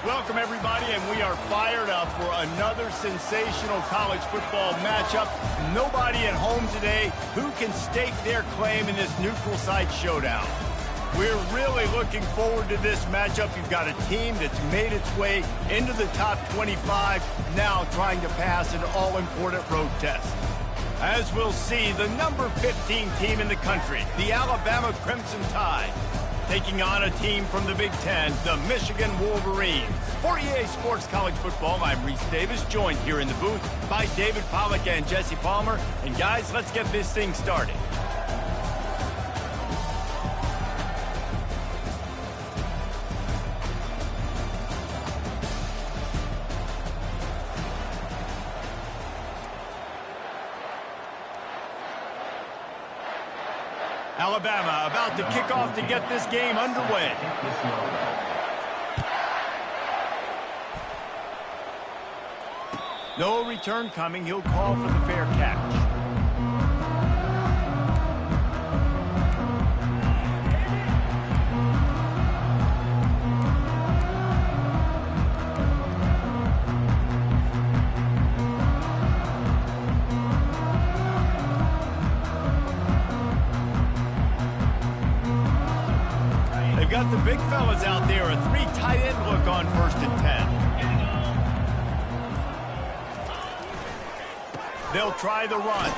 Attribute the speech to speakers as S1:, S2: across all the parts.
S1: Welcome, everybody, and we are fired up for another sensational college football matchup. Nobody at home today who can stake their claim in this neutral site showdown. We're really looking forward to this matchup. You've got a team that's made its way into the top 25, now trying to pass an all-important road test. As we'll see, the number 15 team in the country, the Alabama Crimson Tide, taking on a team from the Big Ten, the Michigan Wolverines. For EA Sports College Football, I'm Reese Davis, joined here in the booth by David Pollack and Jesse Palmer. And guys, let's get this thing started. Alabama about to kick off to get this game underway. No return coming. He'll call for the fair catch. Got the big fellas out there, a three tight end look on 1st and 10. They'll try the run.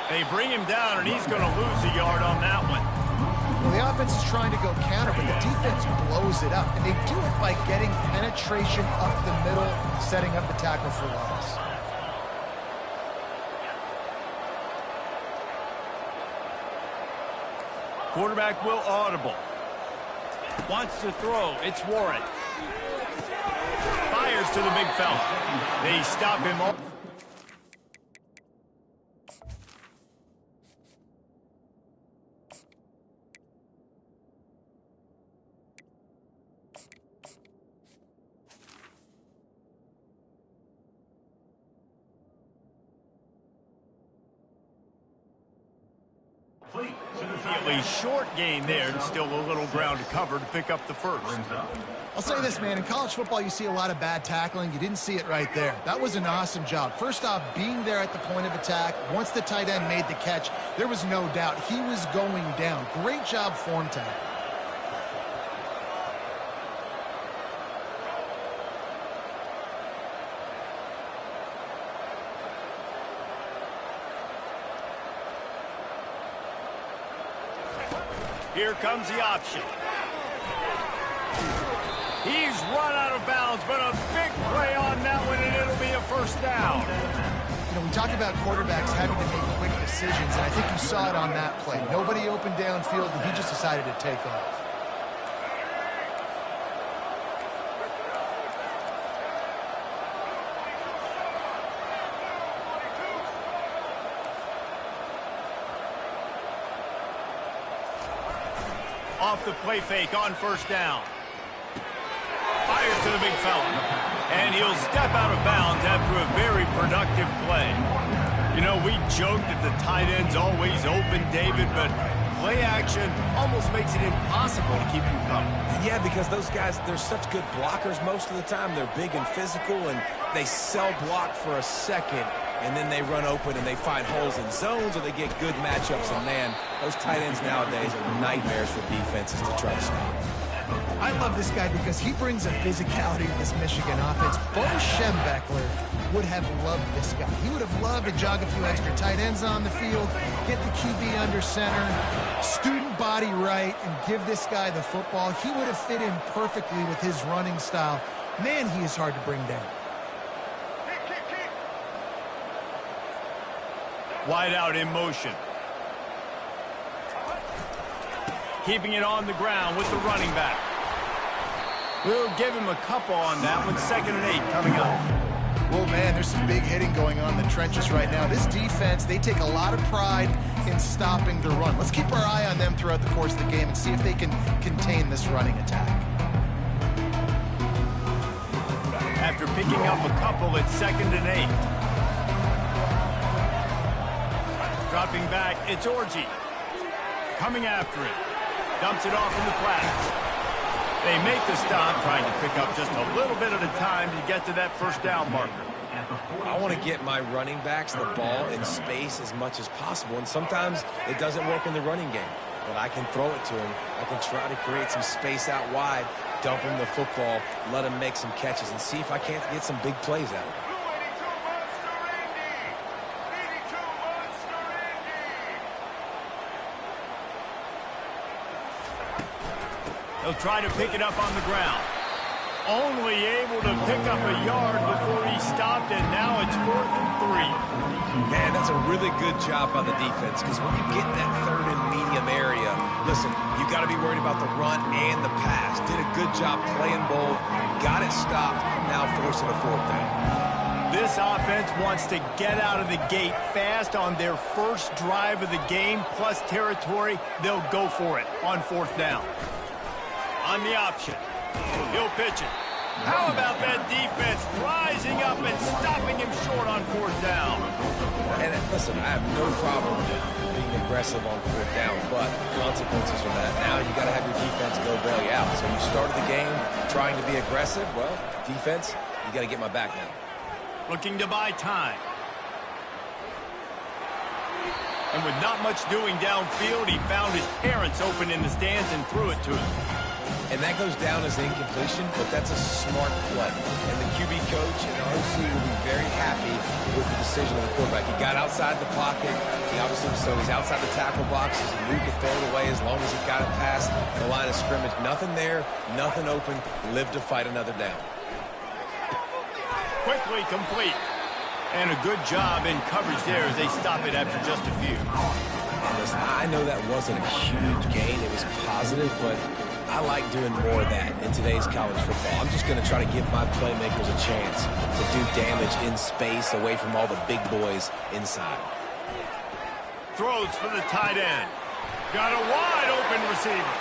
S1: They bring him down, and he's going to lose a yard on that one.
S2: Well, the offense is trying to go counter, but the defense blows it up, and they do it by getting penetration up the middle, setting up the tackle for loss.
S1: Quarterback will audible. Wants to throw. It's Warren. Fires to the big fella. They stop him all. A short gain there and still a little ground to cover to pick up the first.
S2: I'll say this, man. In college football, you see a lot of bad tackling. You didn't see it right there. That was an awesome job. First off, being there at the point of attack. Once the tight end made the catch, there was no doubt he was going down. Great job form tackle.
S1: Here comes the option. He's run out of bounds, but a big play on that one, and it'll be a first down.
S2: You know, we talk about quarterbacks having to make quick decisions, and I think you saw it on that play. Nobody opened downfield, and he just decided to take off.
S1: Off the play fake on 1st down. Fires to the big fella. And he'll step out of bounds after a very productive play. You know, we joked that the tight end's always open, David, but play action almost makes it impossible to keep him coming.
S3: Yeah, because those guys, they're such good blockers most of the time. They're big and physical, and they cell block for a second, and then they run open and they find holes in zones, or they get good matchups. And, man, those tight ends nowadays are nightmares for defenses to try to stop.
S2: I love this guy because he brings a physicality to this Michigan offense. Bo Schembechler would have loved this guy. He would have loved to jog a few extra tight ends on the field, get the QB under center, student body right, and give this guy the football. He would have fit in perfectly with his running style. Man, he is hard to bring down.
S1: Wide out in motion. Keeping it on the ground with the running back. We'll give him a couple on that one. 2nd and 8 coming up.
S2: Well, man, there's some big hitting going on in the trenches right now. This defense, they take a lot of pride in stopping the run. Let's keep our eye on them throughout the course of the game and see if they can contain this running attack.
S1: After picking up a couple at 2nd and 8. Dropping back, it's Orji. Coming after it. Dumps it off in the flat. They make the stop, trying to pick up just a little bit at a time to get to that first down marker.
S3: I want to get my running backs the ball in space as much as possible, and sometimes it doesn't work in the running game. But I can throw it to him. I can try to create some space out wide, dump him the football, let him make some catches, and see if I can't get some big plays out of it.
S1: He'll try to pick it up on the ground. Only able to pick up a yard before he stopped, and now it's 4th and 3.
S3: Man, that's a really good job by the defense, because when you get that third and medium area, listen, you got to be worried about the run and the pass. Did a good job playing both, got it stopped, now forcing a 4th down.
S1: This offense wants to get out of the gate fast on their first drive of the game, plus territory. They'll go for it on 4th down. On the option, he'll pitch it. How about that defense rising up and stopping him short on 4th down?
S3: And listen, I have no problem being aggressive on 4th down, but consequences are that. Now you got to have your defense go bail you out. So you started the game trying to be aggressive. Well, defense, you got to get my back now.
S1: Looking to buy time. And with not much doing downfield, he found his parents open in the stands and threw it to him.
S3: And that goes down as incompletion, but that's a smart play. And the QB coach and the OC will be very happy with the decision of the quarterback. He got outside the pocket. He obviously, so he's outside the tackle boxes. He knew he could throw it away as long as he got it past the line of scrimmage. Nothing there, nothing open. Live to fight another down.
S1: Quickly complete. And a good job in coverage there as they stop it after just a few.
S3: And listen, I know that wasn't a huge gain. It was positive, but I like doing more of that in today's college football. I'm just going to try to give my playmakers a chance to do damage in space away from all the big boys inside.
S1: Throws for the tight end. Got a wide open receiver.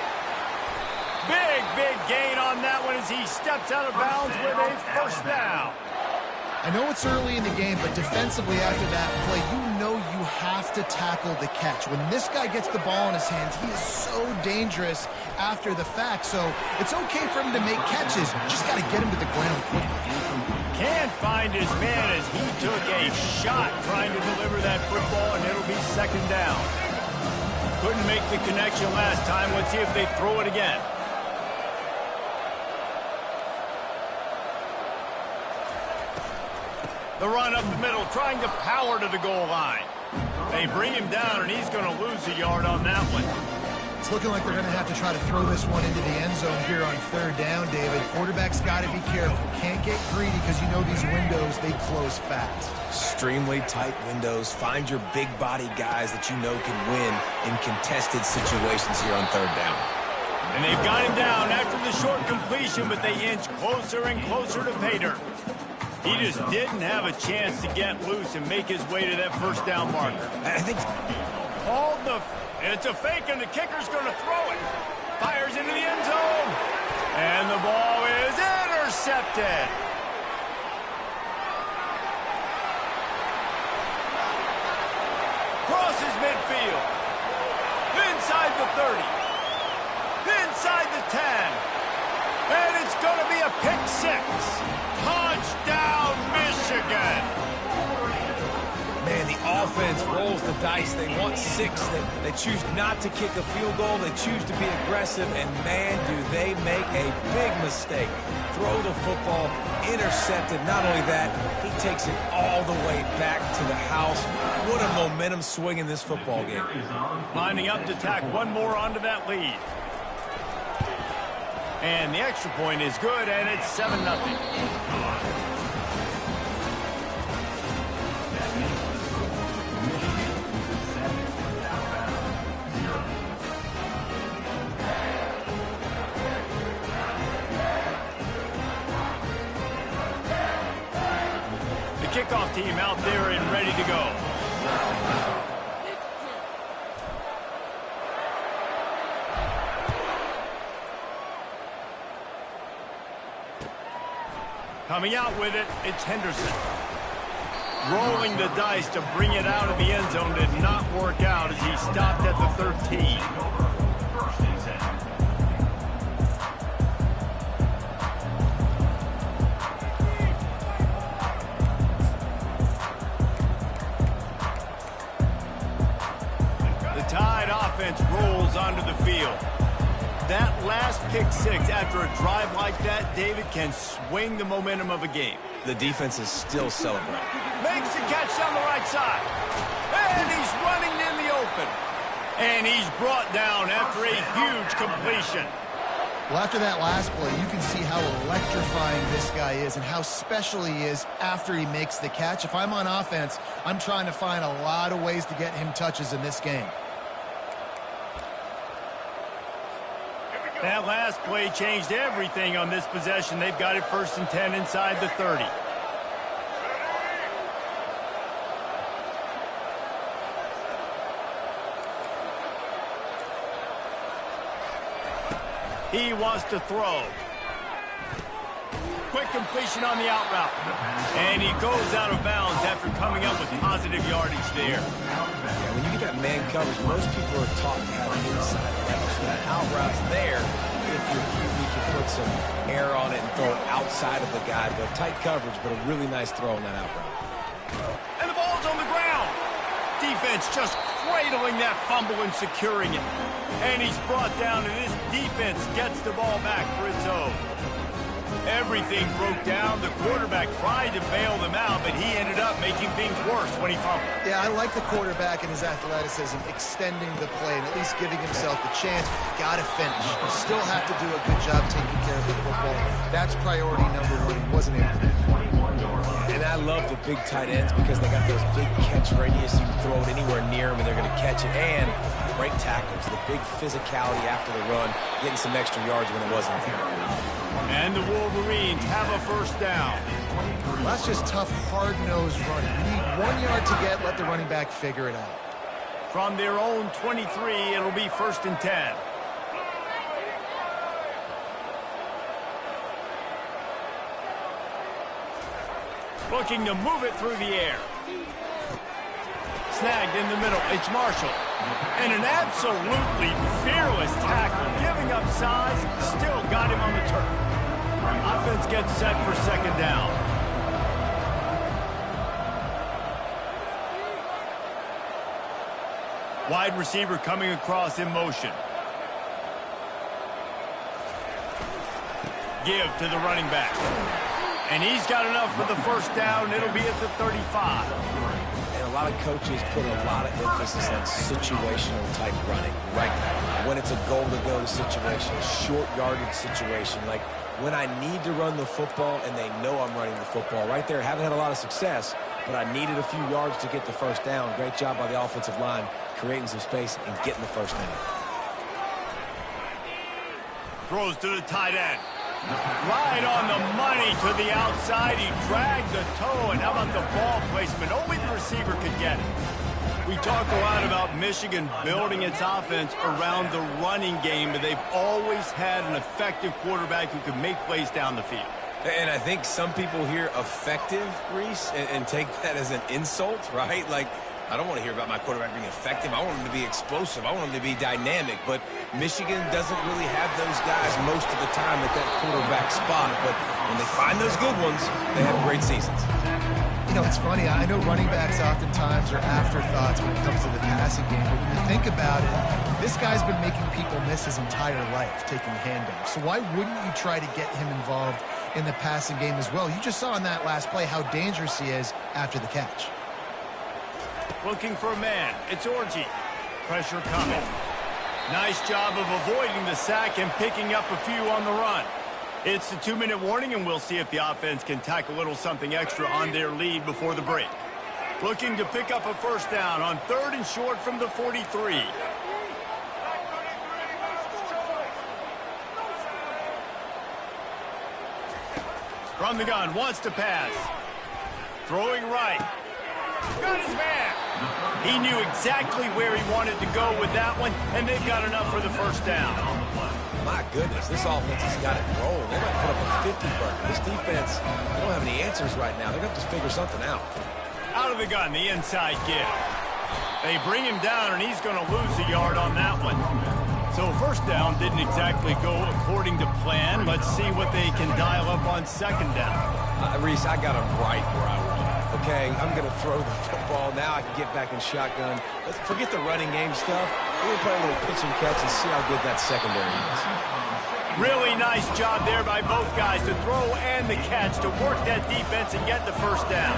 S1: Big gain on that one as he steps out of bounds with a first down.
S2: I know it's early in the game, but defensively after that play, you know you have to tackle the catch. When this guy gets the ball in his hands, he is so dangerous after the fact. So it's okay for him to make catches. Just got to get him to the ground quickly.
S1: Can't find his man as he took a shot trying to deliver that football, and it'll be 2nd down. Couldn't make the connection last time. Let's see if they throw it again. The run up the middle, trying to power to the goal line. They bring him down, and he's going to lose a yard on that one.
S2: It's looking like they're going to have to try to throw this one into the end zone here on 3rd down, David. Quarterback's got to be careful. Can't get greedy because you know these windows, they close fast.
S3: Extremely tight windows. Find your big body guys that you know can win in contested situations here on 3rd down.
S1: And they've got him down after the short completion, but they inch closer and closer to pay dirt. He just didn't have a chance to get loose and make his way to that first down marker.
S3: I think
S1: called the... It's a fake, and the kicker's going to throw it. Fires into the end zone. And the ball is intercepted. Crosses midfield. Inside the 30. Inside the 10. And it's going to be a pick 6. Touchdown, Michigan.
S3: Man, the offense rolls the dice. They want 6. They choose not to kick a field goal. They choose to be aggressive. And, man, do they make a big mistake. Throw the football, intercepted. Not only that, he takes it all the way back to the house. What a momentum swing in this football game.
S1: Lining up to tack one more onto that lead. And the extra point is good, and it's 7-0. The kickoff team out there and ready to go. Coming out with it, it's Henderson. Rolling the dice to bring it out of the end zone did not work out as he stopped at the 13. onto the field. That last pick six after a drive like that, David, can swing the momentum of a game.
S3: The defense is still celebrating.
S1: Makes the catch down the right side. And he's running in the open. And he's brought down after a huge completion.
S2: Well, after that last play, you can see how electrifying this guy is and how special he is after he makes the catch. If I'm on offense, I'm trying to find a lot of ways to get him touches in this game.
S1: That last play changed everything on this possession. They've got it 1st and 10 inside the 30. He wants to throw. Quick completion on the out route. And he goes out of bounds after coming up with positive yardage there.
S3: Yeah, when you get that man coverage, most people are taught to have inside leverage. So that out route's there if your QB can put some air on it and throw it outside of the guy. But tight coverage, but a really nice throw on that out route.
S1: And the ball's on the ground. Defense just cradling that fumble and securing it. And he's brought down, and this defense gets the ball back for its own. Everything broke down. The quarterback tried to bail them out, but he ended up making things worse when he fumbled.
S2: Yeah, I like the quarterback and his athleticism, extending the play and at least giving himself the chance. Got to finish. You still have to do a good job taking care of the football. That's priority number one. He wasn't able to do that.
S3: And I love the big tight ends because they got those big catch radius. You can throw it anywhere near them, and they're going to catch it. And great tackles, the big physicality after the run, getting some extra yards when it wasn't there.
S1: And the Wolverines have a 1st down.
S2: Well, that's just tough, hard-nosed running. You need 1 yard to get, let the running back figure it out.
S1: From their own 23, it'll be 1st and 10. Looking to move it through the air. Snagged in the middle. It's Marshall. And an absolutely fearless tackle. Giving up size, still got him on the turf. Offense gets set for 2nd down. Wide receiver coming across in motion. Give to the running back. And he's got enough for the 1st down. It'll be at the 35.
S3: And a lot of coaches put a lot of emphasis on situational type running, right? When it's a goal-to-go situation, short yardage situation, like when I need to run the football and they know I'm running the football. Right there, haven't had a lot of success, but I needed a few yards to get the 1st down. Great job by the offensive line, creating some space and getting the 1st down.
S1: Throws to the tight end. Right on the money to the outside. He dragged the toe, and how about the ball placement? Only the receiver could get it. We talk a lot about Michigan building its offense around the running game, but they've always had an effective quarterback who can make plays down the field.
S3: And I think some people hear effective, Reese, and take that as an insult, right? Like, I don't want to hear about my quarterback being effective. I want him to be explosive. I want him to be dynamic. But Michigan doesn't really have those guys most of the time at that quarterback spot. But when they find those good ones, they have great seasons.
S2: You know, it's funny. I know running backs oftentimes are afterthoughts when it comes to the passing game. But when you think about it, this guy's been making people miss his entire life taking handoffs. So why wouldn't you try to get him involved in the passing game as well? You just saw in that last play how dangerous he is after the catch.
S1: Looking for a man. It's Orji. Pressure coming. Nice job of avoiding the sack and picking up a few on the run. It's the 2-minute warning, and we'll see if the offense can tack a little something extra on their lead before the break. Looking to pick up a 1st down on 3rd and short from the 43. From the gun, wants to pass. Throwing right. Got his man. He knew exactly where he wanted to go with that one, and they've got enough for the 1st down.
S3: My goodness, this offense has got it rolling. They might put up a 50-burger. This defense, they don't have any answers right now. They're going to have to figure something out.
S1: Out of the gun, the inside give. They bring him down, and he's going to lose a yard on that one. So 1st down didn't exactly go according to plan. Let's see what they can dial up on 2nd down.
S3: Reese, I got him right where I want him. Okay, I'm going to throw the football. Now I can get back in shotgun. Let's forget the running game stuff. We'll play a little pitch and catch and see how good that secondary is.
S1: Really nice job there by both guys to throw and the catch to work that defense and get the first down.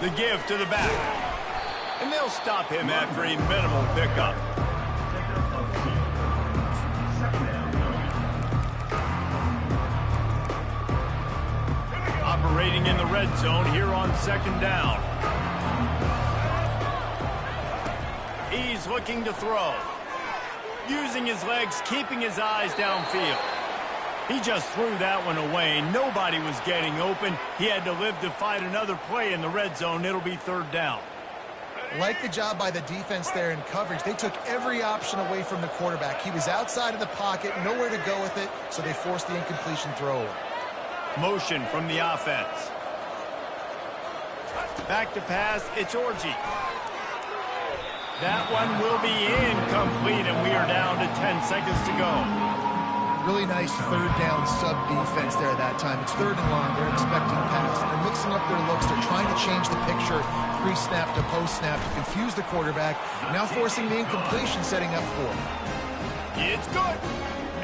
S1: The give to the back. And they'll stop him after a minimal pickup. Operating in the red zone here on second down. He's looking to throw. Using his legs, keeping his eyes downfield. He just threw that one away. Nobody was getting open. He had to live to fight another play in the red zone. It'll be third down.
S2: Like the job by the defense there in coverage. They took every option away from the quarterback. He was outside of the pocket, nowhere to go with it, so they forced the incompletion throw.
S1: Motion from the offense. Back to pass, it's Orji. That one will be incomplete, and we are down to 10 seconds to go.
S2: Really nice third down sub defense there that time. It's third and long. They're expecting pass. They're mixing up their looks. They're trying to change the picture pre-snap to post-snap to confuse the quarterback. Now forcing the incompletion, setting up for it.
S1: It's good.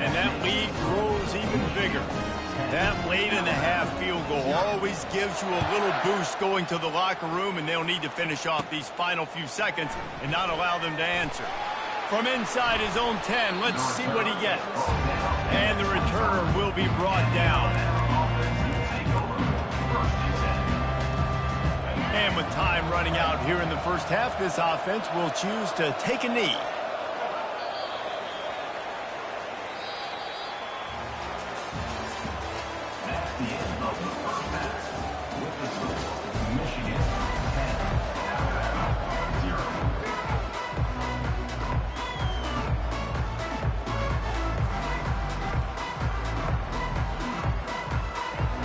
S1: And that lead grows even bigger. That late-in-the-half field goal always gives you a little boost going to the locker room, and they'll need to finish off these final few seconds and not allow them to answer. From inside his own 10, let's see what he gets. And the returner will be brought down. And with time running out here in the first half, this offense will choose to take a knee.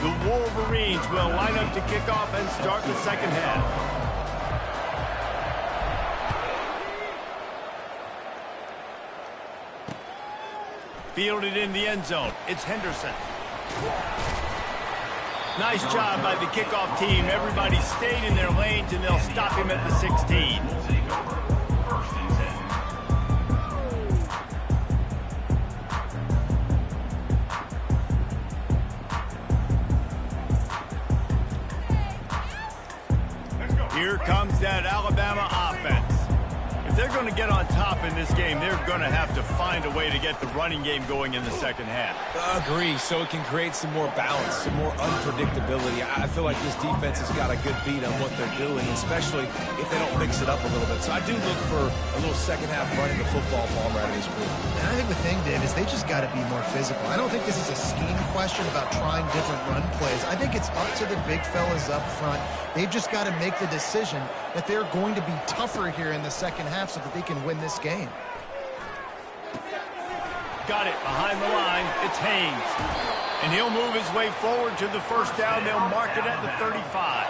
S1: The Wolverines will line up to kick off and start the second half. Fielded in the end zone. It's Henderson. Nice job by the kickoff team. Everybody stayed in their lanes, and they'll stop him at the 16. Here comes that Alabama offense. If they're going to get on top in this game, they're going to have to find a way to get the running game going in the second half.
S3: Agree, so it can create some more balance, some more unpredictability. I feel like this defense has got a good beat on what they're doing, especially if they don't mix it up a little bit. So I do look for a little second half running the football ball right of this group.
S2: And I think the thing, Dave, is they just got to be more physical. I don't think this is a scheme question about trying different run plays. I think it's up to the big fellas up front. They've just got to make the decision that they're going to be tougher here in the second half so that they can win this game.
S1: Got it behind the line. It's Haynes. And he'll move his way forward to the first down. They'll mark it at the 35.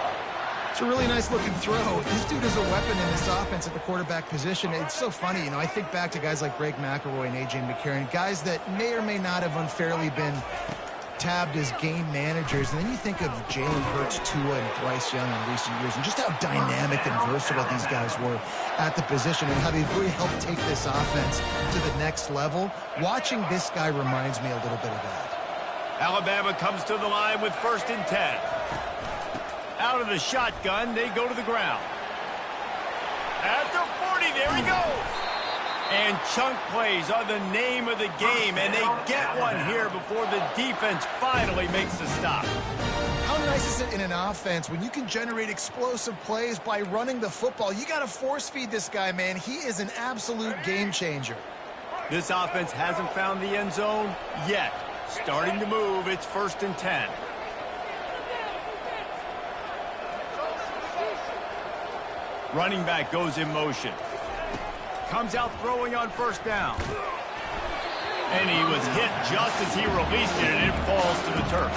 S2: It's a really nice looking throw. This dude is a weapon in this offense at the quarterback position. It's so funny, you know, I think back to guys like Greg McElroy and A.J. McCarron, guys that may or may not have unfairly been tabbed as game managers, and then you think of Jalen Hurts, Tua, and Bryce Young in recent years, and just how dynamic and versatile these guys were at the position and how they've really helped take this offense to the next level. Watching this guy reminds me a little bit of that.
S1: Alabama comes to the line with 1st and 10. Out of the shotgun, they go to the ground. At the 40, there he goes. And chunk plays are the name of the game, and they get one here before the defense finally makes the stop.
S2: How nice is it in an offense when you can generate explosive plays by running the football? You got to force feed this guy, man. He is an absolute game changer.
S1: This offense hasn't found the end zone yet. Starting to move, it's 1st and 10. Running back goes in motion. Comes out throwing on 1st down. And he was hit just as he released it, and it falls to the turf.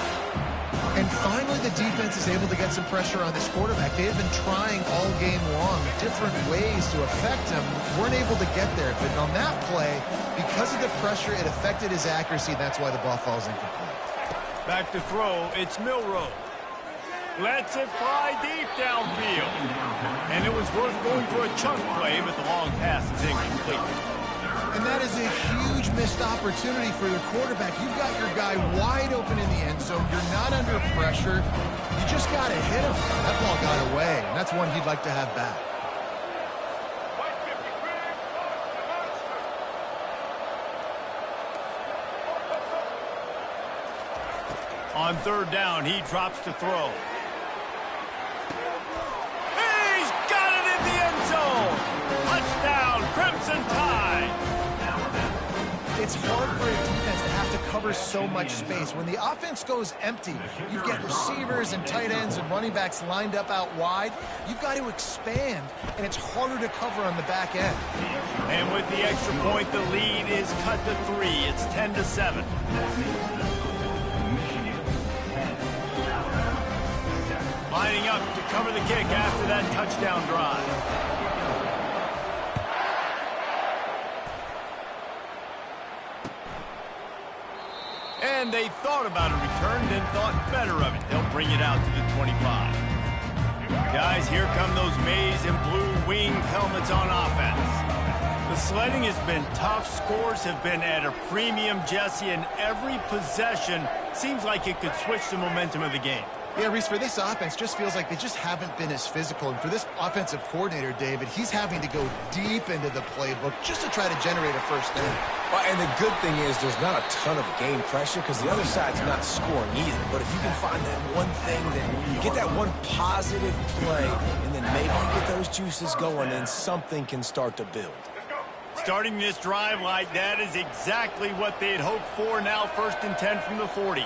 S2: And finally, the defense is able to get some pressure on this quarterback. They have been trying all game long different ways to affect him. Weren't able to get there. But on that play, because of the pressure, it affected his accuracy. That's why the ball falls incomplete.
S1: Back to throw, it's Milroe. Lets it fly deep downfield. And it was worth going for a chunk play, but the long pass is incomplete.
S2: And that is a huge missed opportunity for the quarterback. You've got your guy wide open in the end zone. You're not under pressure. You just got to hit him. That ball got away, and that's one he'd like to have back.
S1: On third down, he drops to throw. He's got it in the end zone. Touchdown, Crimson Tide.
S2: It's hard for a defense to have to cover so much space. When the offense goes empty, you get receivers and tight ends and running backs lined up out wide. You've got to expand, and it's harder to cover on the back end.
S1: And with the extra point, the lead is cut to 3. It's 10-7. Lining up to cover the kick after that touchdown drive. And they thought about a return, then thought better of it. They'll bring it out to the 25. Guys, here come those maize and blue winged helmets on offense. The sledding has been tough. Scores have been at a premium, Jesse, and every possession seems like it could switch the momentum of the game.
S2: Yeah, Reese, for this offense, just feels like they just haven't been as physical. And for this offensive coordinator, David, he's having to go deep into the playbook just to try to generate a first down.
S3: Well, and the good thing is there's not a ton of game pressure because the other side's not scoring either. But if you can find that one thing, then you get that one positive play, and then maybe you get those juices going, and something can start to build.
S1: Starting this drive like that is exactly what they had hoped for. Now 1st and 10 from the 40.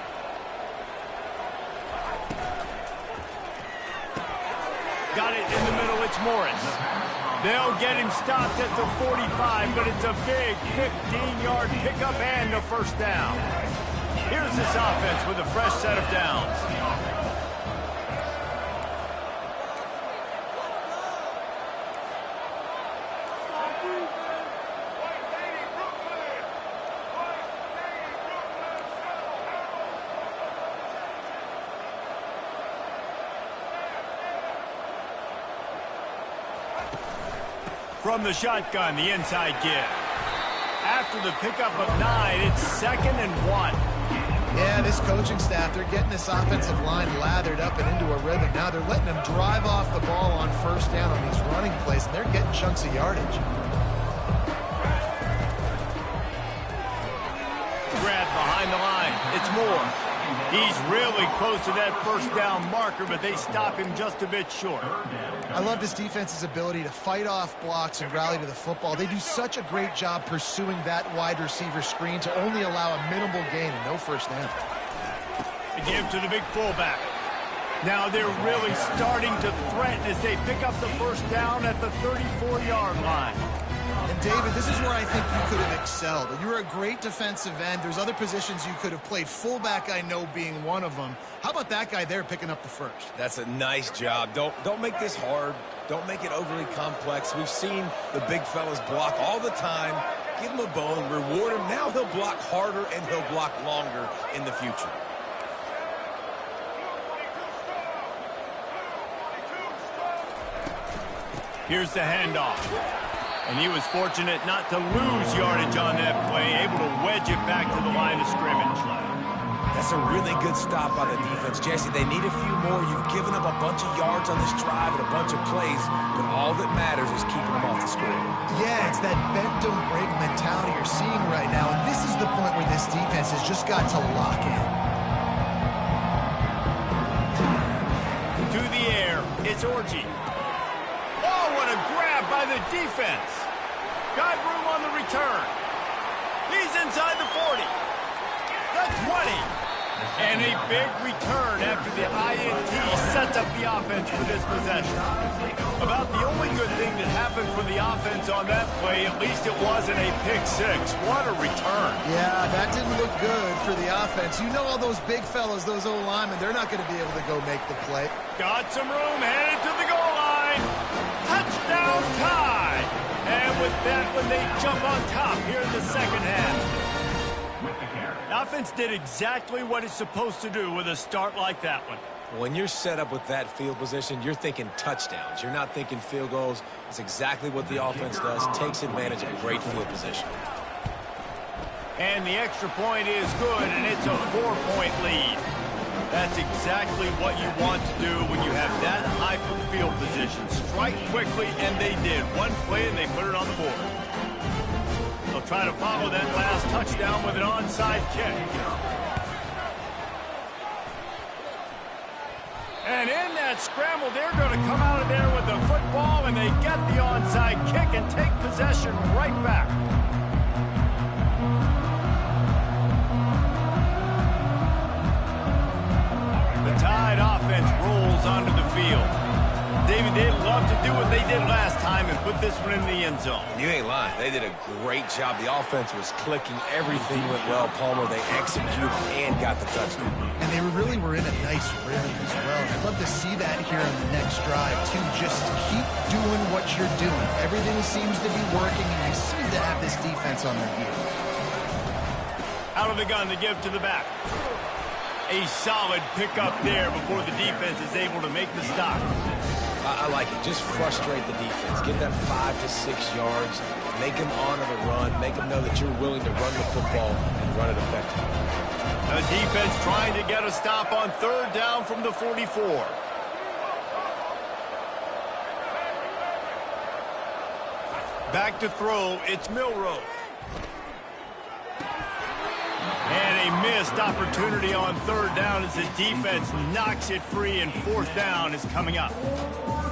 S1: Got it in the middle, it's Morris. They'll get him stopped at the 45, but it's a big 15-yard pickup and a first down. Here's this offense with a fresh set of downs. From the shotgun, the inside give. After the pickup of 9, it's 2nd and 1.
S2: Yeah, this coaching staff, they're getting this offensive line lathered up and into a rhythm. Now they're letting them drive off the ball on first down on these running plays, and they're getting chunks of yardage.
S1: Grab behind the line. It's Moore. He's really close to that first down marker, but they stop him just a bit short.
S2: I love this defense's ability to fight off blocks and rally to the football. They do such a great job pursuing that wide receiver screen to only allow a minimal gain and no first down.
S1: They give to the big fullback. Now they're really starting to threaten as they pick up the first down at the 34-yard line.
S2: And David, this is where I think you could have excelled. You were a great defensive end. There's other positions you could have played. Fullback, I know, being one of them. How about that guy there picking up the first?
S3: That's a nice job. Don't make this hard. Don't make it overly complex. We've seen the big fellas block all the time. Give him a bone, reward him. Now he'll block harder and he'll block longer in the future.
S1: Here's the handoff. And he was fortunate not to lose yardage on that play, able to wedge it back to the line of scrimmage.
S3: That's a really good stop by the defense. Jesse, they need a few more. You've given up a bunch of yards on this drive and a bunch of plays, but all that matters is keeping them off the score.
S2: Yeah, it's that bend don't break mentality you're seeing right now, and this is the point where this defense has just got to lock in.
S1: To the air, it's Orji. Oh, what a grab by the defense. Got room on the return. He's inside the 40. The 20. And a big return after the INT sets up the offense for this possession. About the only good thing that happened for the offense on that play, at least it wasn't a pick six. What a return.
S2: Yeah, that didn't look good for the offense. You know all those big fellas, those O-linemen, they're not going to be able to go make the play.
S1: Got some room, headed to the goal line. Touchdown tie. And with that one, they jump on top here in the second half. The offense did exactly what it's supposed to do with a start like that one.
S3: When you're set up with that field position, you're thinking touchdowns. You're not thinking field goals. It's exactly what the offense does. Takes advantage of great field position.
S1: And the extra point is good, and it's a 4-point lead. That's exactly what you want to do when you have that high field position. Strike quickly, and they did. One play, and they put it on the board. They'll try to follow that last touchdown with an onside kick. And in that scramble, they're going to come out of there with the football, and they get the onside kick and take possession right back. The Tide offense rolls onto the field. David, they'd love to do what they did last time and put this one in the end zone.
S3: You ain't lying. They did a great job. The offense was clicking. Everything went well, Palmer. They executed and got the touchdown.
S2: And they really were in a nice rhythm as well. I'd love to see that here on the next drive, too. Just keep doing what you're doing. Everything seems to be working, and you seem to have this defense on their heels.
S1: Out of the gun to give to the back. A solid pickup there before the defense is able to make the stop.
S3: I like it. Just frustrate the defense. Get that 5 to 6 yards. Make them honor the run. Make them know that you're willing to run the football and run it effectively.
S1: The defense trying to get a stop on 3rd down from the 44. Back to throw. It's Milroe. And a missed opportunity on 3rd down as the defense knocks it free, and 4th down is coming up.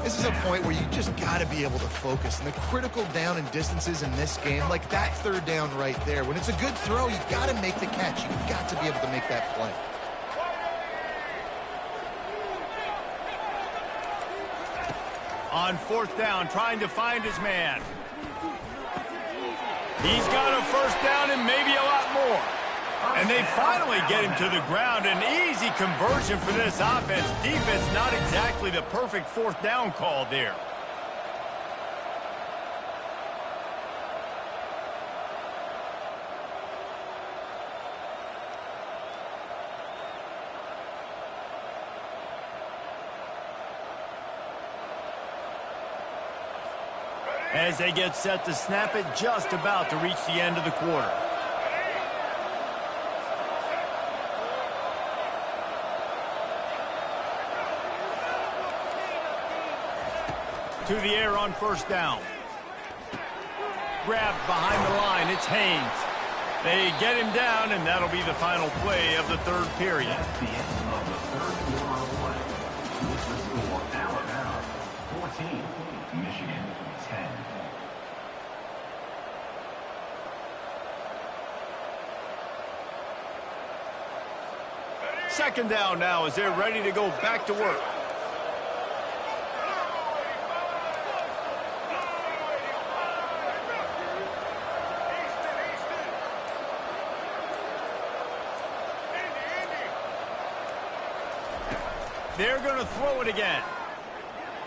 S2: This is a point where you just got to be able to focus. And the critical down and distances in this game, like that 3rd down right there, when it's a good throw, you got to make the catch. You've got to be able to make that play.
S1: On 4th down, trying to find his man. He's got a 1st down and maybe a lot more. And they finally get him to the ground. An easy conversion for this offense. Defense not exactly the perfect 4th down call there. As they get set to snap it, just about to reach the end of the quarter. To the air on 1st down. Grabbed behind the line. It's Haynes. They get him down, and that'll be the final play of the 3rd period.
S4: That's the end of the 3rd quarter of play. With the score, Alabama 14, Michigan 10.
S1: Second down now as they're ready to go back to work. They're going to throw it again.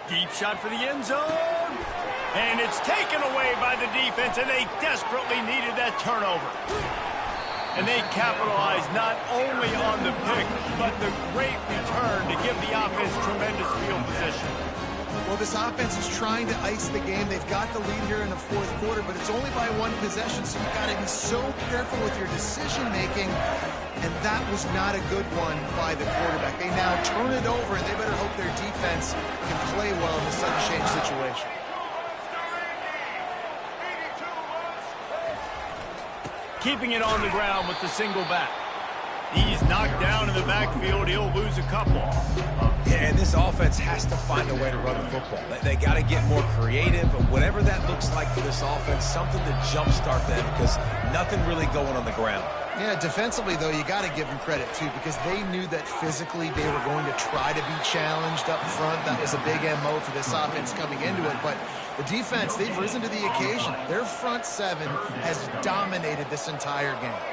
S1: Deep shot for the end zone. And it's taken away by the defense, and they desperately needed that turnover. And they capitalized not only on the pick, but the great return to give the offense tremendous field position.
S2: Well, this offense is trying to ice the game. They've got the lead here in the 4th quarter, but it's only by 1 possession, so you've got to be so careful with your decision-making. And that was not a good one by the quarterback. They now turn it over, and they better hope their defense can play well in the sudden change situation.
S1: Keeping it on the ground with the single back. He's knocked down in the backfield. He'll lose a couple.
S3: Yeah, and this offense has to find a way to run the football. They got to get more creative, but whatever that looks like for this offense, something to jumpstart them, because nothing really going on the ground.
S2: Yeah, defensively, though, you got to give them credit, too, because they knew that physically they were going to try to be challenged up front. That was a big MO for this offense coming into it. But the defense, they've risen to the occasion. Their front 7 has dominated this entire game.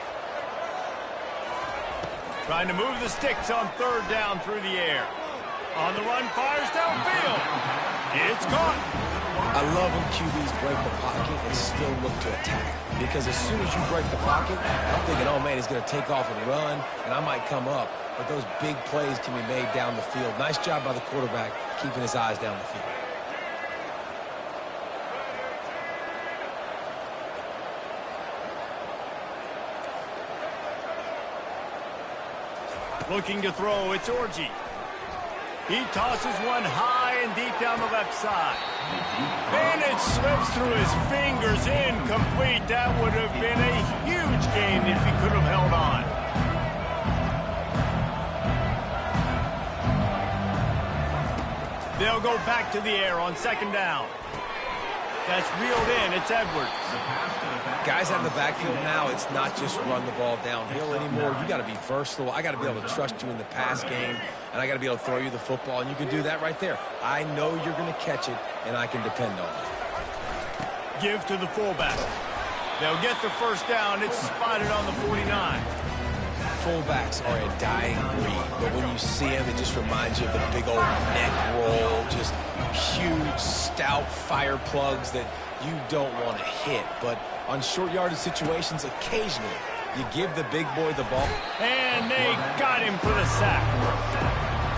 S1: Trying to move the sticks on 3rd down through the air. On the run, fires downfield. It's caught.
S3: I love when QBs break the pocket and still look to attack. Because as soon as you break the pocket, I'm thinking, oh, man, he's going to take off and run, and I might come up. But those big plays can be made down the field. Nice job by the quarterback keeping his eyes down the field.
S1: Looking to throw, it's Orji. He tosses one high and deep down the left side. And it slips through his fingers, incomplete. That would have been a huge gain if he could have held on. They'll go back to the air on second down. That's reeled in. It's Edwards.
S3: Guys out in the backfield now, it's not just run the ball downhill anymore. You got to be versatile. I got to be able to trust you in the pass game, and I got to be able to throw you the football, and you can do that right there. I know you're going to catch it, and I can depend on it.
S1: Give to the fullback. They'll get the first down. It's spotted on the 49.
S3: Fullbacks are a dying breed, but when you see them, it just reminds you of the big old neck roll, just huge, stout fire plugs that you don't want to hit. But on short yardage situations, occasionally, you give the big boy the ball.
S1: And they got him for the sack.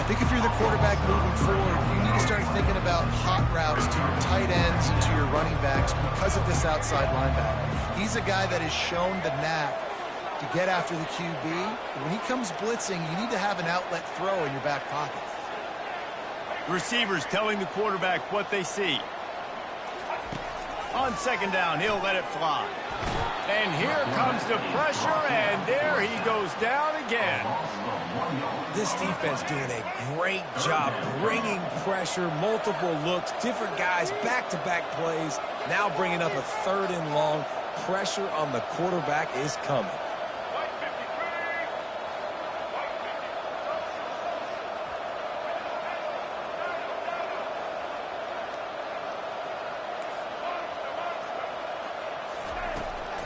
S2: I think if you're the quarterback moving forward, you need to start thinking about hot routes to your tight ends and to your running backs because of this outside linebacker. He's a guy that has shown the knack to get after the QB. When he comes blitzing, you need to have an outlet throw in your back pocket.
S1: Receivers telling the quarterback what they see. On second down, he'll let it fly. And here comes the pressure, and there he goes down again.
S3: This defense doing a great job bringing pressure, multiple looks, different guys, back-to-back plays, now bringing up a third and long. Pressure on the quarterback is coming.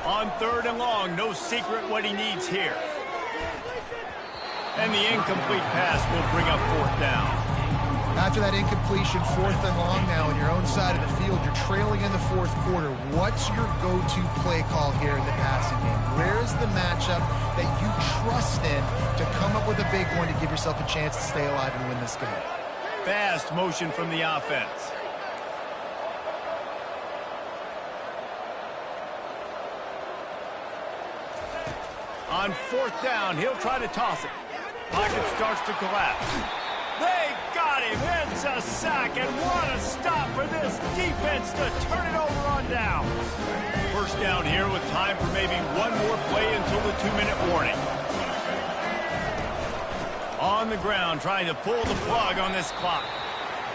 S1: On third and long, no secret what he needs here. And the incomplete pass will bring up fourth down.
S2: After that incompletion, fourth and long now on your own side of the field, you're trailing in the fourth quarter. What's your go-to play call here in the passing game? Where's the matchup that you trust in to come up with a big one to give yourself a chance to stay alive and win this game?
S1: Fast motion from the offense. On fourth down, he'll try to toss it. Pocket starts to collapse. They got him. It's a sack, and what a stop for this defense to turn it over on down. First down here with time for maybe one more play until the 2-minute warning. On the ground, trying to pull the plug on this clock.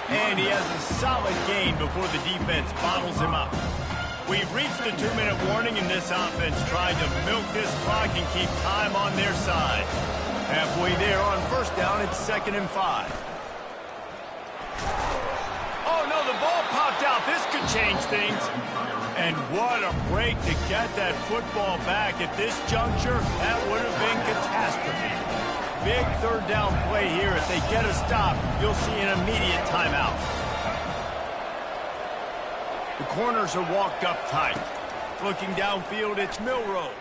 S1: And he has a solid gain before the defense bottles him up. We've reached the 2-minute warning, and this offense trying to milk this clock and keep time on their side. Halfway there on first down, it's 2nd and 5. Oh, no, the ball popped out. This could change things. And what a break to get that football back at this juncture. That would have been catastrophe. Big third down play here. If they get a stop, you'll see an immediate timeout. The corners are walked up tight. Looking downfield, it's Milroe.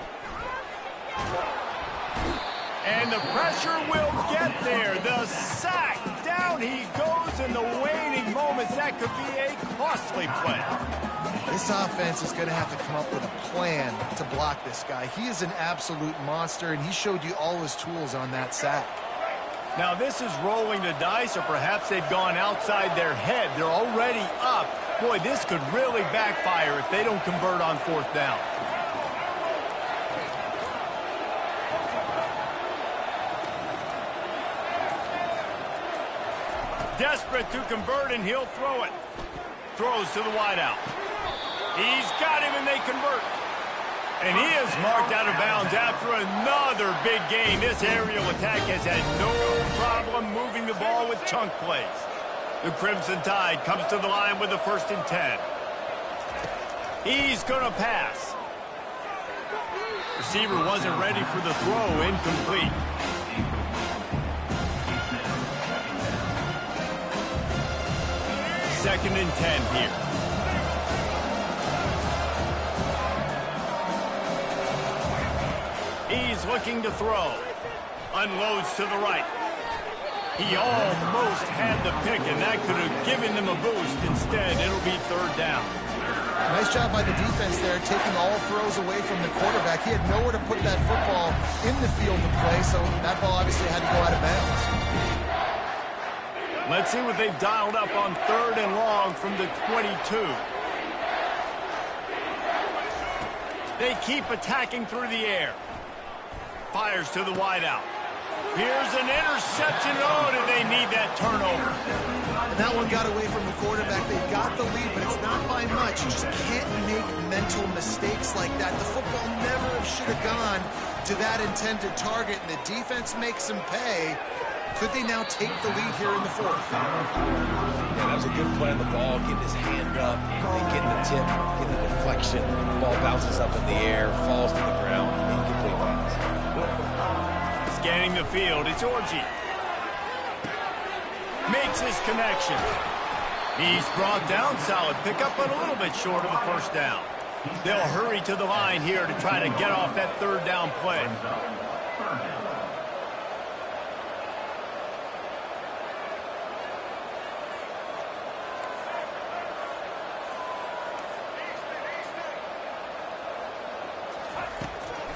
S1: And the pressure will get there. The sack. Down he goes in the waning moments. That could be a costly play.
S2: This offense is going to have to come up with a plan to block this guy. He is an absolute monster, and he showed you all his tools on that sack.
S1: Now, this is rolling the dice, or perhaps they've gone outside their head. They're already up. Boy, this could really backfire if they don't convert on fourth down. Desperate to convert, and he'll throw it. Throws to the wideout. He's got him, and they convert. And he is marked out of bounds after another big gain. This aerial attack has had no problem moving the ball with chunk plays. The Crimson Tide comes to the line with a 1st and 10. He's going to pass. Receiver wasn't ready for the throw. Incomplete. Second and 10 here. He's looking to throw. Unloads to the right. He almost had the pick, and that could have given them a boost. Instead, it'll be third down.
S2: Nice job by the defense there, taking all throws away from the quarterback. He had nowhere to put that football in the field to play, so that ball obviously had to go out of bounds.
S1: Let's see what they've dialed up on third and long from the 22. They keep attacking through the air. Fires to the wideout. Here's an interception. Oh, did they need that turnover?
S2: And that one got away from the quarterback. They got the lead, but it's not by much. You just can't make mental mistakes like that. The football never should have gone to that intended target, and the defense makes them pay. Could they now take the lead here in the fourth?
S3: Yeah, that was a good play on the ball, getting his hand up, getting the tip, getting the deflection. Ball bounces up in the air, falls to the ground, incomplete pass.
S1: Scanning the field, it's Orji. Makes his connection. He's brought down, solid pickup, but a little bit short of the first down. They'll hurry to the line here to try to get off that third down play.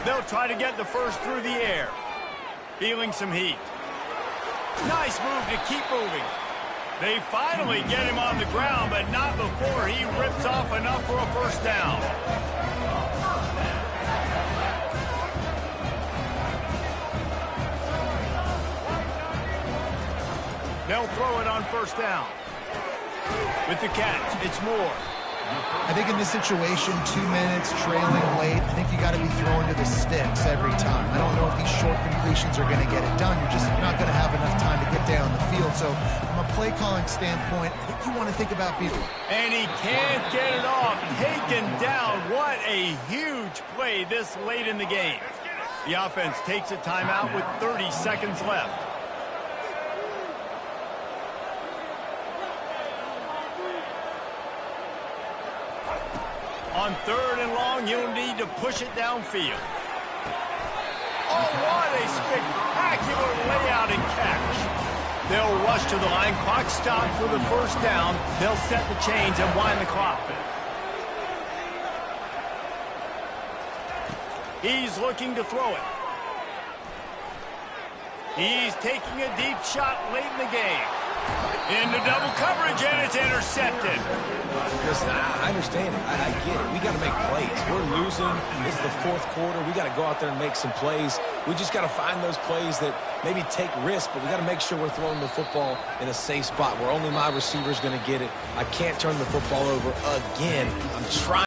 S1: They'll try to get the first through the air. Feeling some heat. Nice move to keep moving. They finally get him on the ground, but not before he rips off enough for a first down. They'll throw it on first down. With the catch, it's Moore.
S2: I think in this situation, 2 minutes, trailing late, I think you got to be throwing to the sticks every time. I don't know if these short completions are going to get it done. You're just not going to have enough time to get down the field. So from a play calling standpoint, I think you want to think about people.
S1: And he can't get it off. Taken down. What a huge play this late in the game. The offense takes a timeout with 30 seconds left. On third and long, you'll need to push it downfield. Oh, what a spectacular layout and catch. They'll rush to the line. Clock stopped for the first down. They'll set the chains and wind the clock. He's looking to throw it. He's taking a deep shot late in the game. Into double coverage, and it's intercepted.
S3: Listen, I understand it. I get it. We got to make plays. We're losing. It's the fourth quarter. We got to go out there and make some plays. We just got to find those plays that maybe take risks, but we got to make sure we're throwing the football in a safe spot where only my receiver's going to get it. I can't turn the football over again. I'm trying.